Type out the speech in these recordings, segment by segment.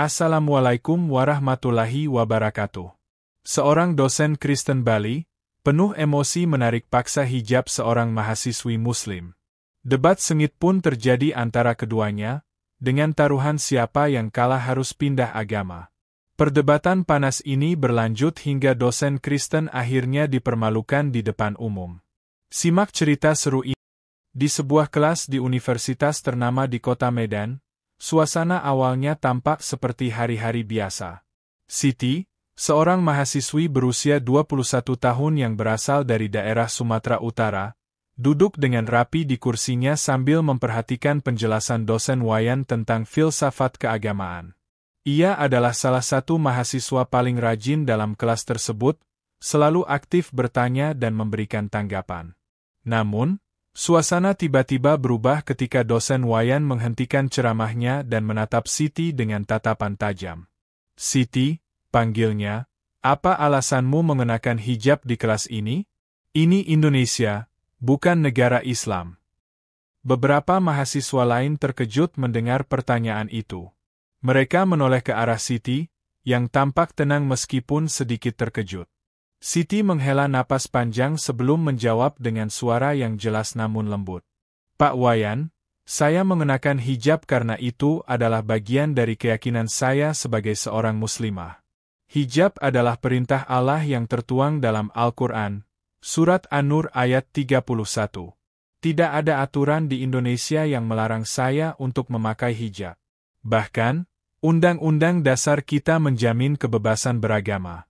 Assalamualaikum warahmatullahi wabarakatuh. Seorang dosen Kristen Bali, penuh emosi menarik paksa hijab seorang mahasiswi Muslim. Debat sengit pun terjadi antara keduanya, dengan taruhan siapa yang kalah harus pindah agama. Perdebatan panas ini berlanjut hingga dosen Kristen akhirnya dipermalukan di depan umum. Simak cerita seru ini. Di sebuah kelas di universitas ternama di kota Medan, suasana awalnya tampak seperti hari-hari biasa. Siti, seorang mahasiswi berusia 21 tahun yang berasal dari daerah Sumatera Utara, duduk dengan rapi di kursinya sambil memperhatikan penjelasan dosen Wayan tentang filsafat keagamaan. Ia adalah salah satu mahasiswa paling rajin dalam kelas tersebut, selalu aktif bertanya dan memberikan tanggapan. Namun, suasana tiba-tiba berubah ketika dosen Wayan menghentikan ceramahnya dan menatap Siti dengan tatapan tajam. "Siti," panggilnya, "apa alasanmu mengenakan hijab di kelas ini? Ini Indonesia, bukan negara Islam." Beberapa mahasiswa lain terkejut mendengar pertanyaan itu. Mereka menoleh ke arah Siti, yang tampak tenang meskipun sedikit terkejut. Siti menghela napas panjang sebelum menjawab dengan suara yang jelas namun lembut. "Pak Wayan, saya mengenakan hijab karena itu adalah bagian dari keyakinan saya sebagai seorang muslimah. Hijab adalah perintah Allah yang tertuang dalam Al-Quran, Surat An-Nur ayat 31. Tidak ada aturan di Indonesia yang melarang saya untuk memakai hijab. Bahkan, Undang-Undang Dasar kita menjamin kebebasan beragama."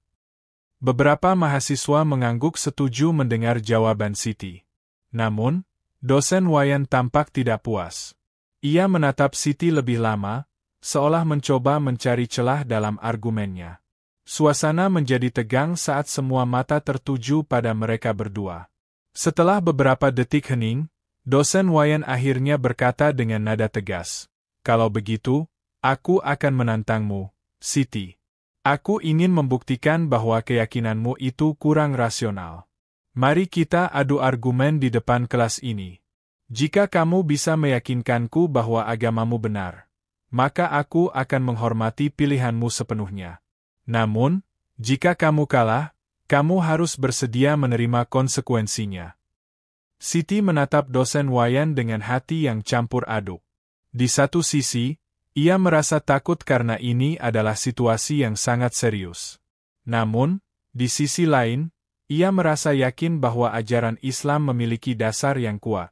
Beberapa mahasiswa mengangguk setuju mendengar jawaban Siti. Namun, dosen Wayan tampak tidak puas. Ia menatap Siti lebih lama, seolah mencoba mencari celah dalam argumennya. Suasana menjadi tegang saat semua mata tertuju pada mereka berdua. Setelah beberapa detik hening, dosen Wayan akhirnya berkata dengan nada tegas, "Kalau begitu, aku akan menantangmu, Siti. Aku ingin membuktikan bahwa keyakinanmu itu kurang rasional. Mari kita adu argumen di depan kelas ini. Jika kamu bisa meyakinkanku bahwa agamamu benar, maka aku akan menghormati pilihanmu sepenuhnya. Namun, jika kamu kalah, kamu harus bersedia menerima konsekuensinya." Siti menatap dosen Wayan dengan hati yang campur aduk. Di satu sisi, ia merasa takut karena ini adalah situasi yang sangat serius. Namun, di sisi lain, ia merasa yakin bahwa ajaran Islam memiliki dasar yang kuat.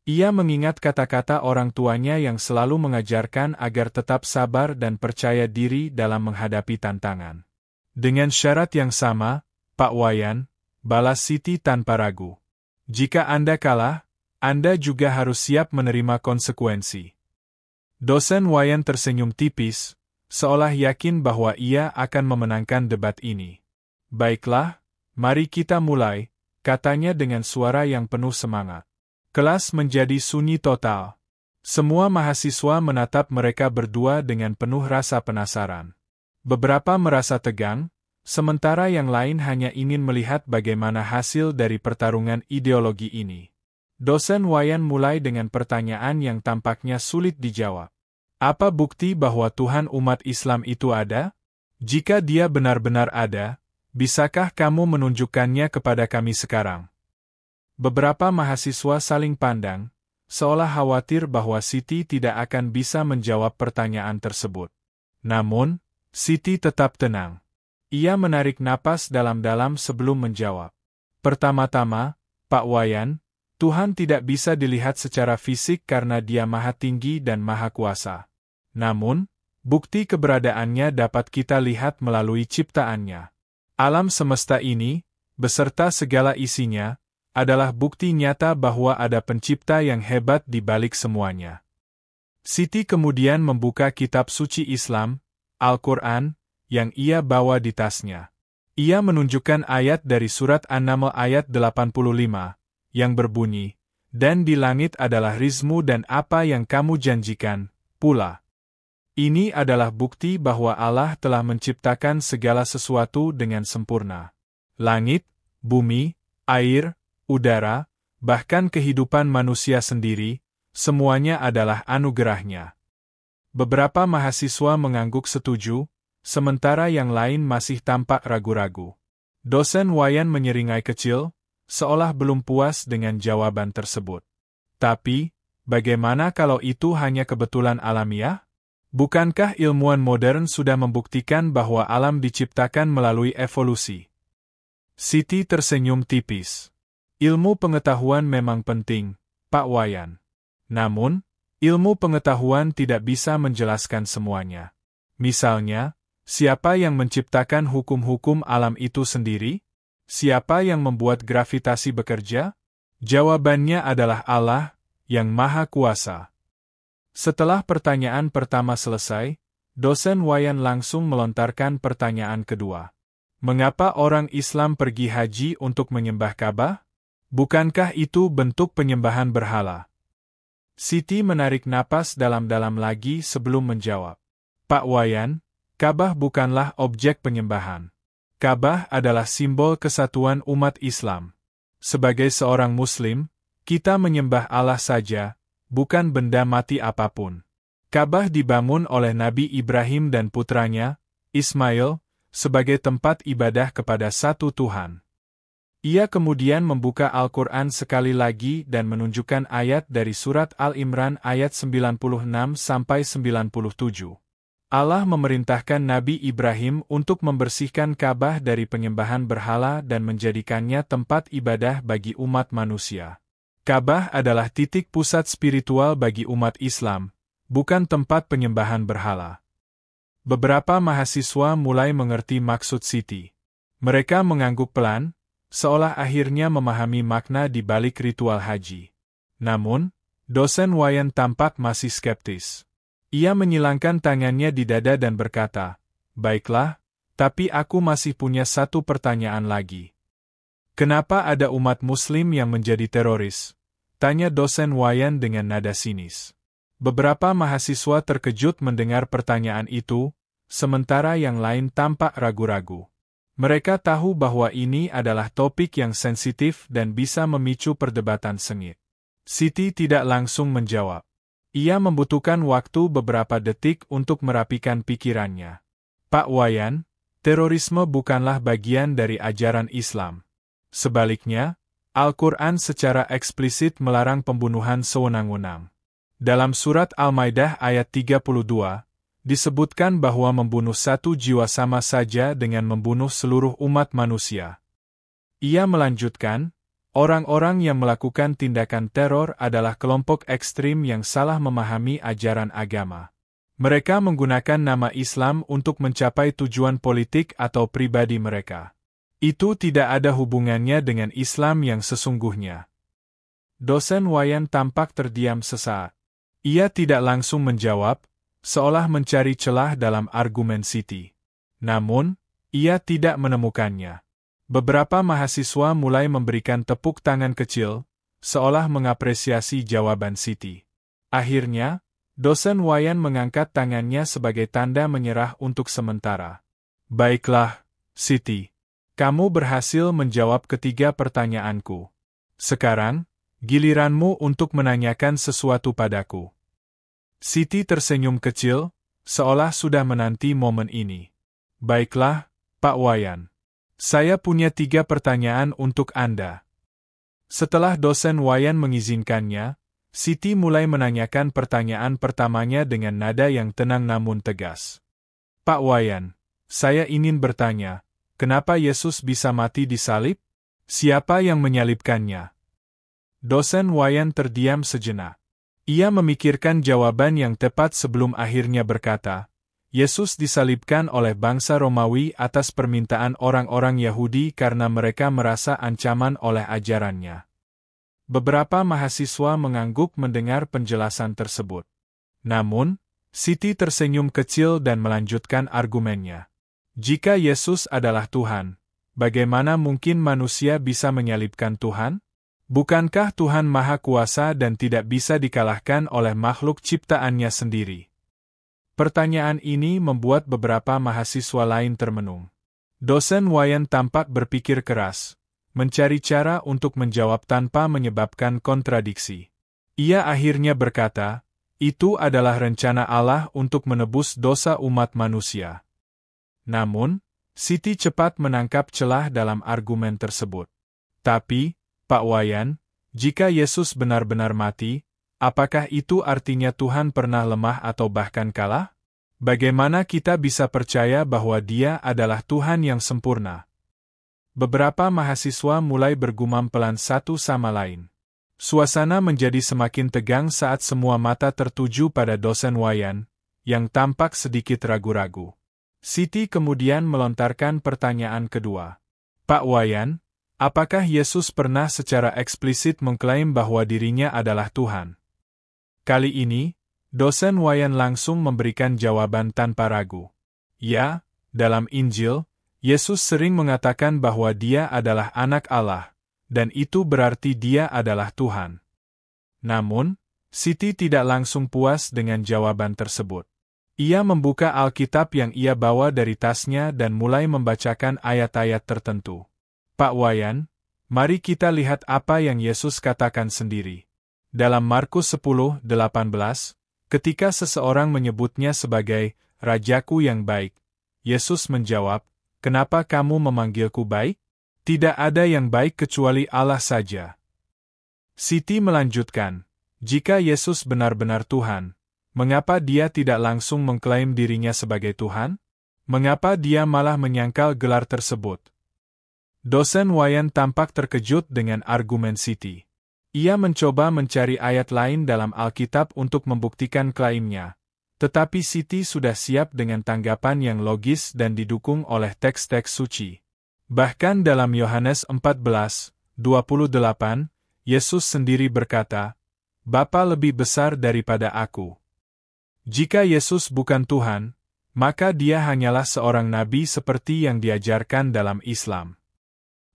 Ia mengingat kata-kata orang tuanya yang selalu mengajarkan agar tetap sabar dan percaya diri dalam menghadapi tantangan. "Dengan syarat yang sama, Pak Wayan," balas Siti tanpa ragu. "Jika Anda kalah, Anda juga harus siap menerima konsekuensi." Dosen Wayan tersenyum tipis, seolah yakin bahwa ia akan memenangkan debat ini. "Baiklah, mari kita mulai," katanya dengan suara yang penuh semangat. Kelas menjadi sunyi total. Semua mahasiswa menatap mereka berdua dengan penuh rasa penasaran. Beberapa merasa tegang, sementara yang lain hanya ingin melihat bagaimana hasil dari pertarungan ideologi ini. Dosen Wayan mulai dengan pertanyaan yang tampaknya sulit dijawab. "Apa bukti bahwa Tuhan umat Islam itu ada? Jika Dia benar-benar ada, bisakah kamu menunjukkannya kepada kami sekarang?" Beberapa mahasiswa saling pandang, seolah khawatir bahwa Siti tidak akan bisa menjawab pertanyaan tersebut. Namun, Siti tetap tenang. Ia menarik napas dalam-dalam sebelum menjawab. "Pertama-tama, Pak Wayan, Tuhan tidak bisa dilihat secara fisik karena Dia Maha Tinggi dan Maha Kuasa. Namun, bukti keberadaannya dapat kita lihat melalui ciptaannya. Alam semesta ini, beserta segala isinya, adalah bukti nyata bahwa ada pencipta yang hebat di balik semuanya." Siti kemudian membuka kitab suci Islam, Al-Quran, yang ia bawa di tasnya. Ia menunjukkan ayat dari surat An-Naml ayat 85, yang berbunyi, "Dan di langit adalah rizmu dan apa yang kamu janjikan, pula." Ini adalah bukti bahwa Allah telah menciptakan segala sesuatu dengan sempurna. Langit, bumi, air, udara, bahkan kehidupan manusia sendiri, semuanya adalah anugerah-Nya. Beberapa mahasiswa mengangguk setuju, sementara yang lain masih tampak ragu-ragu. Dosen Wayan menyeringai kecil, seolah belum puas dengan jawaban tersebut. Tapi, bagaimana kalau itu hanya kebetulan alamiah? Bukankah ilmuwan modern sudah membuktikan bahwa alam diciptakan melalui evolusi? Siti tersenyum tipis. Ilmu pengetahuan memang penting, Pak Wayan. Namun, ilmu pengetahuan tidak bisa menjelaskan semuanya. Misalnya, siapa yang menciptakan hukum-hukum alam itu sendiri? Siapa yang membuat gravitasi bekerja? Jawabannya adalah Allah, yang Maha Kuasa. Setelah pertanyaan pertama selesai, dosen Wayan langsung melontarkan pertanyaan kedua. Mengapa orang Islam pergi haji untuk menyembah Ka'bah? Bukankah itu bentuk penyembahan berhala? Siti menarik napas dalam-dalam lagi sebelum menjawab. Pak Wayan, Ka'bah bukanlah objek penyembahan. Ka'bah adalah simbol kesatuan umat Islam. Sebagai seorang Muslim, kita menyembah Allah saja, bukan benda mati apapun. Ka'bah dibangun oleh Nabi Ibrahim dan putranya, Ismail, sebagai tempat ibadah kepada satu Tuhan. Ia kemudian membuka Al-Quran sekali lagi dan menunjukkan ayat dari surat Al-Imran ayat 96-97. Allah memerintahkan Nabi Ibrahim untuk membersihkan Ka'bah dari penyembahan berhala dan menjadikannya tempat ibadah bagi umat manusia. Ka'bah adalah titik pusat spiritual bagi umat Islam, bukan tempat penyembahan berhala. Beberapa mahasiswa mulai mengerti maksud Siti. Mereka mengangguk pelan, seolah akhirnya memahami makna di balik ritual haji. Namun, dosen Wayan tampak masih skeptis. Ia menyilangkan tangannya di dada dan berkata, "Baiklah, tapi aku masih punya satu pertanyaan lagi. Kenapa ada umat Muslim yang menjadi teroris?" Tanya dosen Wayan dengan nada sinis. Beberapa mahasiswa terkejut mendengar pertanyaan itu, sementara yang lain tampak ragu-ragu. Mereka tahu bahwa ini adalah topik yang sensitif dan bisa memicu perdebatan sengit. Siti tidak langsung menjawab. Ia membutuhkan waktu beberapa detik untuk merapikan pikirannya. Pak Wayan, terorisme bukanlah bagian dari ajaran Islam. Sebaliknya, Al-Quran secara eksplisit melarang pembunuhan sewenang-wenang. Dalam surat Al-Maidah ayat 32, disebutkan bahwa membunuh satu jiwa sama saja dengan membunuh seluruh umat manusia. Ia melanjutkan, orang-orang yang melakukan tindakan teror adalah kelompok ekstrim yang salah memahami ajaran agama. Mereka menggunakan nama Islam untuk mencapai tujuan politik atau pribadi mereka. Itu tidak ada hubungannya dengan Islam yang sesungguhnya. Dosen Wayan tampak terdiam sesaat. Ia tidak langsung menjawab, seolah mencari celah dalam argumen Siti. Namun, ia tidak menemukannya. Beberapa mahasiswa mulai memberikan tepuk tangan kecil, seolah mengapresiasi jawaban Siti. Akhirnya, dosen Wayan mengangkat tangannya sebagai tanda menyerah untuk sementara. Baiklah, Siti. Kamu berhasil menjawab ketiga pertanyaanku. Sekarang, giliranmu untuk menanyakan sesuatu padaku. Siti tersenyum kecil, seolah sudah menanti momen ini. Baiklah, Pak Wayan. Saya punya 3 pertanyaan untuk Anda. Setelah dosen Wayan mengizinkannya, Siti mulai menanyakan pertanyaan pertamanya dengan nada yang tenang namun tegas. Pak Wayan, saya ingin bertanya, kenapa Yesus bisa mati di salib? Siapa yang menyalibkannya? Dosen Wayan terdiam sejenak. Ia memikirkan jawaban yang tepat sebelum akhirnya berkata, Yesus disalibkan oleh bangsa Romawi atas permintaan orang-orang Yahudi karena mereka merasa ancaman oleh ajarannya. Beberapa mahasiswa mengangguk mendengar penjelasan tersebut. Namun, Siti tersenyum kecil dan melanjutkan argumennya. Jika Yesus adalah Tuhan, bagaimana mungkin manusia bisa menyalibkan Tuhan? Bukankah Tuhan Maha Kuasa dan tidak bisa dikalahkan oleh makhluk ciptaannya sendiri? Pertanyaan ini membuat beberapa mahasiswa lain termenung. Dosen Wayan tampak berpikir keras, mencari cara untuk menjawab tanpa menyebabkan kontradiksi. Ia akhirnya berkata, Itu adalah rencana Allah untuk menebus dosa umat manusia. Namun, Siti cepat menangkap celah dalam argumen tersebut. Tapi, Pak Wayan, jika Yesus benar-benar mati, apakah itu artinya Tuhan pernah lemah atau bahkan kalah? Bagaimana kita bisa percaya bahwa Dia adalah Tuhan yang sempurna? Beberapa mahasiswa mulai bergumam pelan satu sama lain. Suasana menjadi semakin tegang saat semua mata tertuju pada dosen Wayan, yang tampak sedikit ragu-ragu. Siti kemudian melontarkan pertanyaan kedua. Pak Wayan, apakah Yesus pernah secara eksplisit mengklaim bahwa dirinya adalah Tuhan? Kali ini, dosen Wayan langsung memberikan jawaban tanpa ragu. Ya, dalam Injil, Yesus sering mengatakan bahwa Dia adalah anak Allah, dan itu berarti Dia adalah Tuhan. Namun, Siti tidak langsung puas dengan jawaban tersebut. Ia membuka Alkitab yang ia bawa dari tasnya dan mulai membacakan ayat-ayat tertentu. Pak Wayan, mari kita lihat apa yang Yesus katakan sendiri. Dalam Markus 10:18, ketika seseorang menyebutnya sebagai Rajaku yang baik, Yesus menjawab, "Kenapa kamu memanggilku baik? Tidak ada yang baik kecuali Allah saja." Siti melanjutkan, jika Yesus benar-benar Tuhan, mengapa Dia tidak langsung mengklaim dirinya sebagai Tuhan? Mengapa Dia malah menyangkal gelar tersebut? Dosen Wayan tampak terkejut dengan argumen Siti. Ia mencoba mencari ayat lain dalam Alkitab untuk membuktikan klaimnya, tetapi Siti sudah siap dengan tanggapan yang logis dan didukung oleh teks-teks suci. Bahkan dalam Yohanes 14:28, Yesus sendiri berkata, "Bapa lebih besar daripada aku." Jika Yesus bukan Tuhan, maka Dia hanyalah seorang nabi seperti yang diajarkan dalam Islam.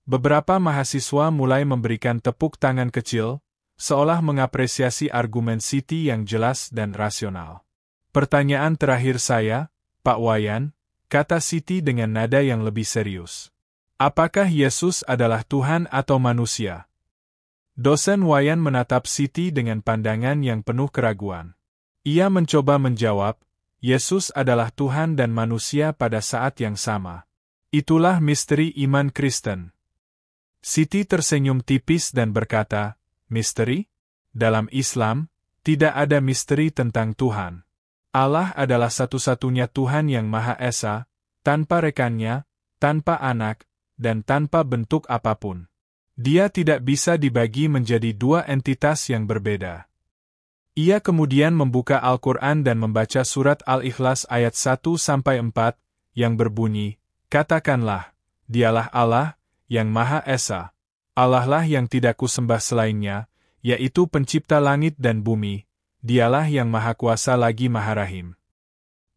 Beberapa mahasiswa mulai memberikan tepuk tangan kecil, seolah mengapresiasi argumen Siti yang jelas dan rasional. Pertanyaan terakhir saya, Pak Wayan, kata Siti dengan nada yang lebih serius. Apakah Yesus adalah Tuhan atau manusia? Dosen Wayan menatap Siti dengan pandangan yang penuh keraguan. Ia mencoba menjawab, Yesus adalah Tuhan dan manusia pada saat yang sama. Itulah misteri iman Kristen. Siti tersenyum tipis dan berkata, misteri? Dalam Islam, tidak ada misteri tentang Tuhan. Allah adalah satu-satunya Tuhan yang Maha Esa, tanpa rekannya, tanpa anak, dan tanpa bentuk apapun. Dia tidak bisa dibagi menjadi dua entitas yang berbeda. Ia kemudian membuka Al-Quran dan membaca surat Al-Ikhlas ayat 1-4, yang berbunyi, "Katakanlah, Dialah Allah, yang Maha Esa. Allah lah yang tidak kusembah selainnya, yaitu pencipta langit dan bumi. Dialah yang Maha Kuasa lagi Maha Rahim."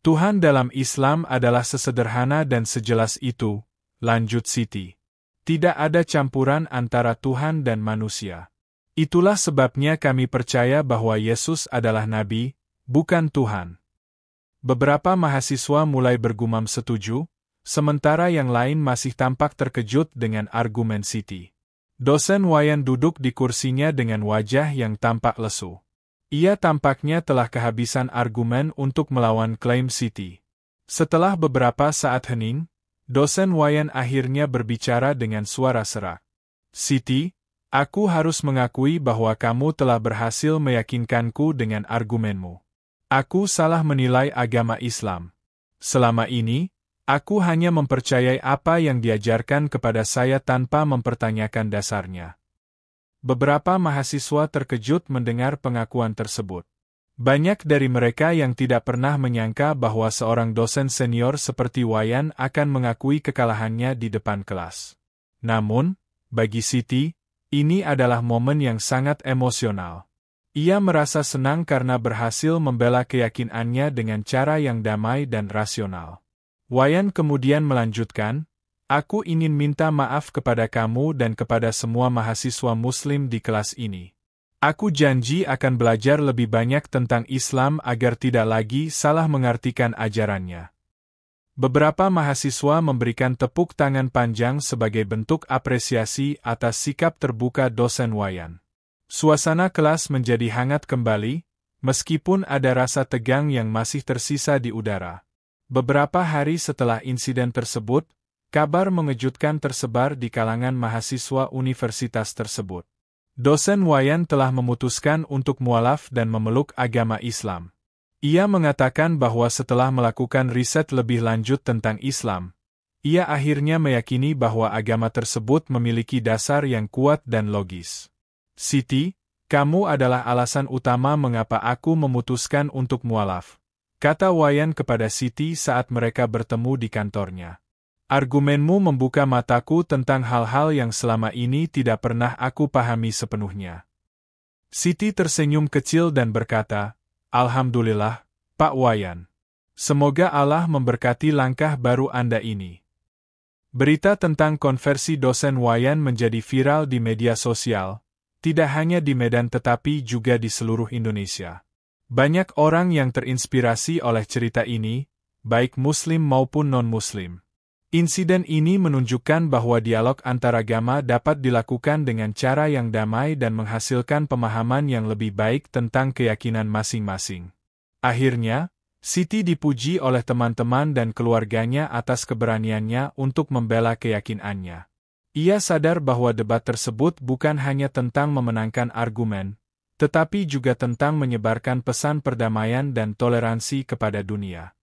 Tuhan dalam Islam adalah sesederhana dan sejelas itu, lanjut Siti. Tidak ada campuran antara Tuhan dan manusia. Itulah sebabnya kami percaya bahwa Yesus adalah Nabi, bukan Tuhan. Beberapa mahasiswa mulai bergumam setuju, sementara yang lain masih tampak terkejut dengan argumen Siti. Dosen Wayan duduk di kursinya dengan wajah yang tampak lesu. Ia tampaknya telah kehabisan argumen untuk melawan klaim Siti. Setelah beberapa saat hening, dosen Wayan akhirnya berbicara dengan suara serak. Siti, aku harus mengakui bahwa kamu telah berhasil meyakinkanku dengan argumenmu. Aku salah menilai agama Islam. Selama ini, aku hanya mempercayai apa yang diajarkan kepada saya tanpa mempertanyakan dasarnya. Beberapa mahasiswa terkejut mendengar pengakuan tersebut. Banyak dari mereka yang tidak pernah menyangka bahwa seorang dosen senior seperti Wayan akan mengakui kekalahannya di depan kelas. Namun, bagi Siti, ini adalah momen yang sangat emosional. Ia merasa senang karena berhasil membela keyakinannya dengan cara yang damai dan rasional. Wayan kemudian melanjutkan, "Aku ingin minta maaf kepada kamu dan kepada semua mahasiswa Muslim di kelas ini. Aku janji akan belajar lebih banyak tentang Islam agar tidak lagi salah mengartikan ajarannya." Beberapa mahasiswa memberikan tepuk tangan panjang sebagai bentuk apresiasi atas sikap terbuka dosen Wayan. Suasana kelas menjadi hangat kembali, meskipun ada rasa tegang yang masih tersisa di udara. Beberapa hari setelah insiden tersebut, kabar mengejutkan tersebar di kalangan mahasiswa universitas tersebut. Dosen Wayan telah memutuskan untuk mualaf dan memeluk agama Islam. Ia mengatakan bahwa setelah melakukan riset lebih lanjut tentang Islam, ia akhirnya meyakini bahwa agama tersebut memiliki dasar yang kuat dan logis. Siti, kamu adalah alasan utama mengapa aku memutuskan untuk mualaf, kata Wayan kepada Siti saat mereka bertemu di kantornya. Argumenmu membuka mataku tentang hal-hal yang selama ini tidak pernah aku pahami sepenuhnya. Siti tersenyum kecil dan berkata, Alhamdulillah, Pak Wayan. Semoga Allah memberkati langkah baru Anda ini. Berita tentang konversi dosen Wayan menjadi viral di media sosial, tidak hanya di Medan tetapi juga di seluruh Indonesia. Banyak orang yang terinspirasi oleh cerita ini, baik Muslim maupun non-Muslim. Insiden ini menunjukkan bahwa dialog antaragama dapat dilakukan dengan cara yang damai dan menghasilkan pemahaman yang lebih baik tentang keyakinan masing-masing. Akhirnya, Siti dipuji oleh teman-teman dan keluarganya atas keberaniannya untuk membela keyakinannya. Ia sadar bahwa debat tersebut bukan hanya tentang memenangkan argumen, tetapi juga tentang menyebarkan pesan perdamaian dan toleransi kepada dunia.